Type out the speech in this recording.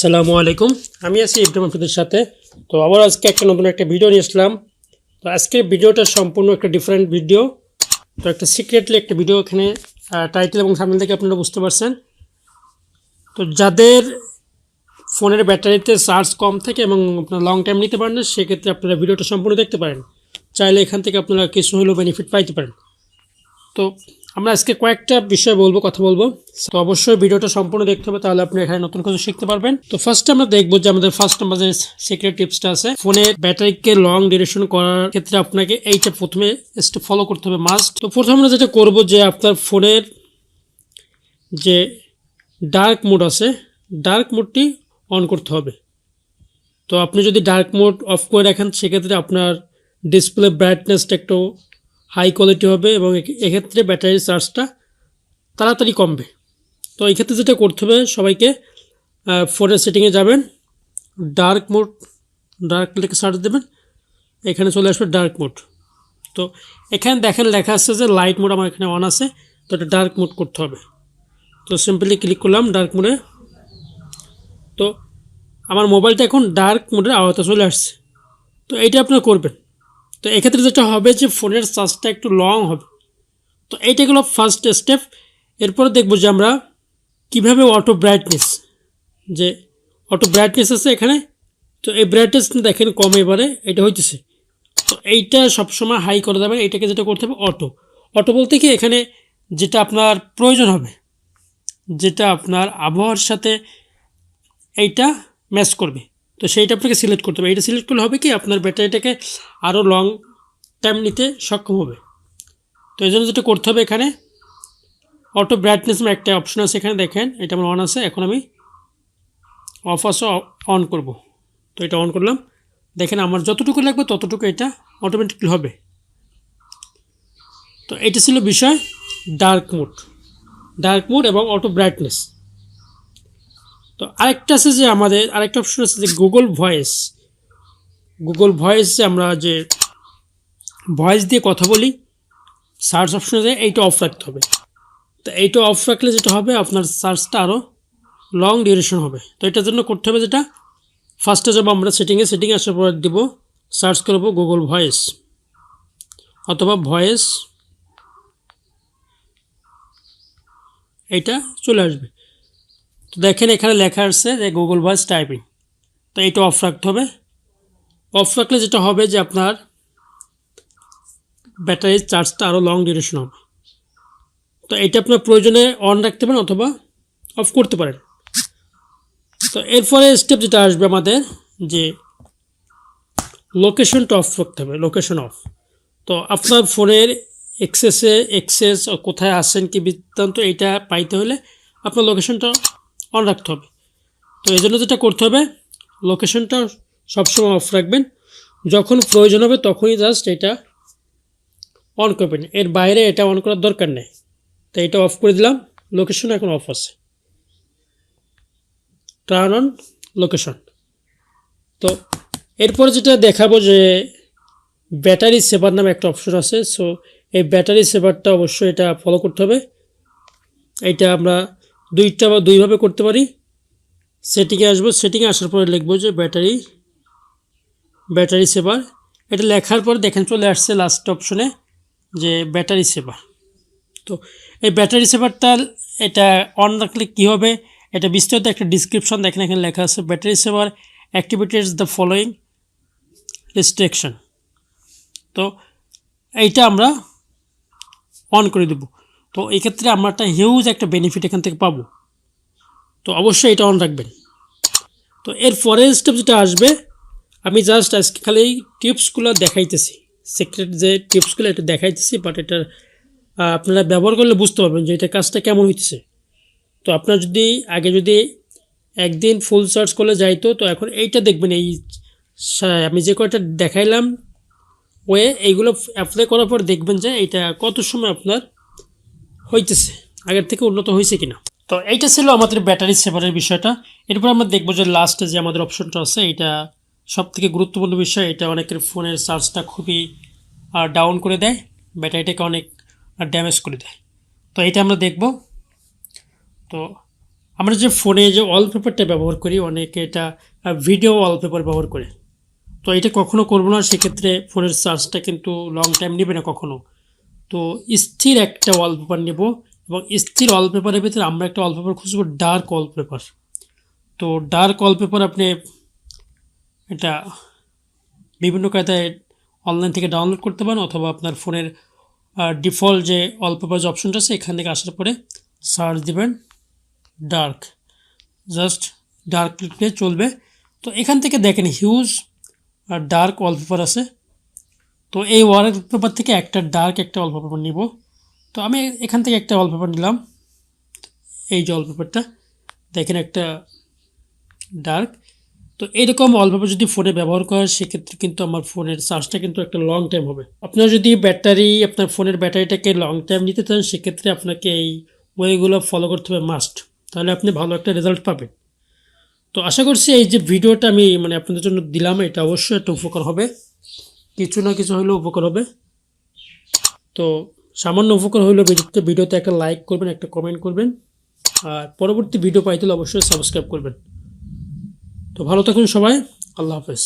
আসসালামু আলাইকুম। আমি আছি ইব্রাহিম আপনাদের সাথে। তো আবার আজকে একটা নতুন একটা ভিডিও নিয়ে আসলাম। তো আজকের ভিডিওটা সম্পূর্ণ একটা ডিফারেন্ট ভিডিও। তো একটা সিক্রেটলি একটা ভিডিও এখানে টাইটেল এবং সামনে থেকে আপনারা বুঝতে পারছেন। তো যাদের ফোনের ব্যাটারিতে চার্জ কম থাকে এবং আপনারা লং টাইম নিতে পারেন না, সেক্ষেত্রে আপনারা ভিডিওটা সম্পূর্ণ দেখতে পারেন। চাইলে এখান থেকে আপনারা কিছু হলেও বেনিফিট পাইতে পারেন। তো আমরা আজকে কয়েকটা বিষয় কথা বলবো। তো অবশ্যই ভিডিওটা সম্পূর্ণ দেখতে হবে, তাহলে আপনি এখানে নতুন কিছু শিখতে পারবেন। তো ফার্স্ট আমরা দেখবো যে আমাদের ফার্স্ট নাম্বার যে সিক্রেট টিপসটা আছে, ফোনের ব্যাটারিকে লং ডিউরেশন করার ক্ষেত্রে আপনাকে এইটা প্রথমে স্টেপ ফলো করতে হবে মাস্ট। তো প্রথমে আমরা যেটা করব যে আপনার ফোনের যে ডার্ক মোড আছে, ডার্ক মোডটি অন করতে হবে। তো আপনি যদি ডার্ক মোড অফ করে রাখেন, সেক্ষেত্রে আপনার ডিসপ্লে ব্রাইটনেসটা একটু হাই কোয়ালিটি হবে এবং এক্ষেত্রে ব্যাটারির চার্জটা তাড়াতাড়ি কমবে। তো এই ক্ষেত্রে যেটা করতে হবে, সবাইকে ফোনের সেটিংয়ে যাবেন, ডার্ক লিখে সার্চ দেবেন, এখানে চলে আসবে ডার্ক মোড। তো এখানে দেখেন লেখা আছে যে লাইট মোড আমার এখানে অন আছে, তো এটা ডার্ক মোড করতে হবে। তো সিম্পলি ক্লিক করলাম ডার্ক মোডে। তো আমার মোবাইলটা এখন ডার্ক মোডের আওতায় চলে আসছে। তো এইটা আপনারা করবেন। তো এক্ষেত্রে যেটা হবে যে ফোনের চার্জটা একটু লং হবে। তো এইটা গেলো ফার্স্ট স্টেপ। এরপরে দেখব যে আমরা কীভাবে অটো ব্রাইটনেস আছে এখানে। তো এই ব্রাইটনেস দেখেন কম, এবারে এটা হইতেছে। তো এইটা সবসময় হাই করে দেবেন। এইটাকে যেটা করতে হবে অটো বলতে কি, এখানে যেটা আপনার প্রয়োজন হবে, যেটা আপনার আবহাওয়ার সাথে এইটা ম্যাচ করবে, তো সেইটা আপনাকে সিলেক্ট করতে হবে। এইটা সিলেক্ট করলে হবে কি, আপনার ব্যাটারিটাকে আরও লং টাইম নিতে সক্ষম হবে। তো এই জন্য যেটা করতে হবে, এখানে অটো ব্রাইটনেস একটা অপশন আছে, এখানে দেখেন এটা আমার অন আছে। এখন আমি অফ আছে অন করব। তো এটা অন করলাম, দেখেন আমার যতটুকু লাগবে ততটুকু এটা অটোমেটিকলি হবে। তো এটা ছিল বিষয় ডার্ক মোড এবং অটো ব্রাইটনেস। তো আরেকটা আছে যে আমাদের আরেকটা অপশন আছে যে গুগল ভয়েস, যে আমরা যে ভয়েস দিয়ে কথা বলি সার্চ অপশনে যায়, এইটা অফ রাখতে হবে। তো এইটা অফ রাখলে যেটা হবে, আপনার সার্চটা আরও লং ডিউরেশন হবে। তো এটার জন্য করতে হবে যেটা, ফার্স্টে যাবো আমরা সেটিংয়ে আসার পর দিব সার্চ করব গুগল ভয়েস অথবা ভয়েস, এইটা চলে আসবে। তো দেখেন এখানে লেখা আসছে যে গুগল ভয়েস টাইপিং। তো এইটা অফ রাখতে হবে। অফ রাখলে যেটা হবে যে আপনার ব্যাটারির চার্জটা আরও লং ডিউরেশন হবে। তো এটা আপনার প্রয়োজনে অন রাখতে পারেন অথবা অফ করতে পারেন। তো এরপরে স্টেপ যেটা আসবে আমাদের, যে লোকেশনটা অফ রাখতে হবে, লোকেশন অফ। তো আপনার ফোনের এক্সেস কোথায় আসেন কি বৃত্তান্ত, এইটা পাইতে হলে আপনার লোকেশনটা অন রাখতে হবে। তো এই জন্য যেটা করতে হবে, লোকেশনটা সবসময় অফ রাখবেন। যখন প্রয়োজন হবে তখনই জাস্ট এটা অন করবেন, এর বাইরে এটা অন করার দরকার নেই। তো এটা অফ করে দিলাম, লোকেশন এখন অফ আছে, টার্ন অন লোকেশন। তো এরপরে যেটা দেখাবো যে ব্যাটারি সেভার নামে একটা অপশন আছে। সো এই ব্যাটারি সেভারটা অবশ্যই এটা ফলো করতে হবে। এইটা আমরা দুইভাবে করতে পারি। সেটিংয়ে আসবো, সেটিংয়ে আসার পরে লিখবো যে ব্যাটারি সেভার। এটা লেখার পরে দেখেন চলে আসছে লাস্ট অপশনে যে ব্যাটারি সেভার। তো এই ব্যাটারি সেভারটা এটা অন রাখলে কী হবে, এটা বিস্তারিত একটা ডিসক্রিপশন দেখেন, এখানে লেখা আছে battery saver activities the following restriction. তো এইটা আমরা অন করে দেব। তো এই ক্ষেত্রে আমরা একটা হিউজ একটা বেনিফিট এখান থেকে পাবো। তো অবশ্যই এটা অন রাখবেন। তো এর পরের স্টেপ যেটা আসবে, আমি জাস্ট আজকে খালি এই টিপসগুলো দেখাইতেছি, সিক্রেট যে টিপসগুলো এটা দেখাইতেছি, বাট এটা আপনারা ব্যবহার করলে বুঝতে পারবেন যে এটা কাজটা কেমন হইতেছে। তো আপনার যদি একদিন ফুল চার্জ করলে যাইতো, তো এখন এইটা দেখবেন, এই আমি যে কয়টা দেখাইলাম এইগুলো অ্যাপ্লাই করার পর দেখবেন যে এটা কত সময় আপনার হইতেছে, আগের থেকে উন্নত হয়েছে কিনা। তো এইটা ছিল আমাদের ব্যাটারি সেভারের বিষয়টা। এরপর আমরা দেখবো যে লাস্টে যে আমাদের অপশনটা আছে, এটা সবথেকে গুরুত্বপূর্ণ বিষয়। এটা অনেকের ফোনের চার্জটা খুবই ডাউন করে দেয়, ব্যাটারিটাকে অনেক ড্যামেজ করে দেয়। তো এটা আমরা দেখব। তো আমরা যে ফোনে যে ওয়ালপেপারটা ব্যবহার করি অনেকে এটা ভিডিও ওয়ালপেপার ব্যবহার করে। তো এটা কখনো করবো না, সেক্ষেত্রে ফোনের চার্জটা কিন্তু লং টাইম নেবে না কখনো। তো স্থির একটা ওয়ালপেপার নেব, এবং স্থির ওয়ালপেপারের ভিতরে আমরা একটা ওয়ালপেপার খুঁজবো ডার্ক ওয়ালপেপার। তো ডার্ক ওয়ালপেপার আপনি এটা বিভিন্ন কায়দায় অনলাইন থেকে ডাউনলোড করতে পারেন, অথবা আপনার ফোনের ডিফল্ট যে ওয়ালপেপার যে অপশনটা আছে এখান থেকে আসার পরে সার্চ দিবেন ডার্ক, জাস্ট ডার্ক লিখলে চলবে। তো এখান থেকে দেখেন হিউজ ডার্ক ওয়ালপেপার আছে। তো এই ওয়ালপেপার থেকে একটা ডার্ক একটা ওয়ালপেপার নিব। তো আমি এখান থেকে একটা ওয়ালপেপার নিলাম, এই যে ওয়ালপেপারটা দেখেন একটা ডার্ক। তো এরকম ওয়ালপেপার যদি ফোনে ব্যবহার করেন সেক্ষেত্রে কিন্তু আমার ফোনের চার্জটা কিন্তু একটা লং টাইম হবে। আপনার যদি আপনার ফোনের ব্যাটারিটাকে লং টাইম নিতে চান সেক্ষেত্রে আপনাকে এই ওয়েগুলো ফলো করতে হবে মাস্ট, তাহলে আপনি ভালো একটা রেজাল্ট পাবেন। তো আশা করছি এই যে ভিডিওটা আমি আপনাদের জন্য দিলাম এটা অবশ্যই একটা উপকার হবে, কিছু না কিছু হলেও উপকার হবে। তো সামান্য উপকার হইলেও ভিডিওতে একটা লাইক করবেন, একটা কমেন্ট করবেন, আর পরবর্তী ভিডিও পাইতে হলে অবশ্যই সাবস্ক্রাইব করবেন। তো ভালো থাকুন সবাই, আল্লাহ হাফেজ।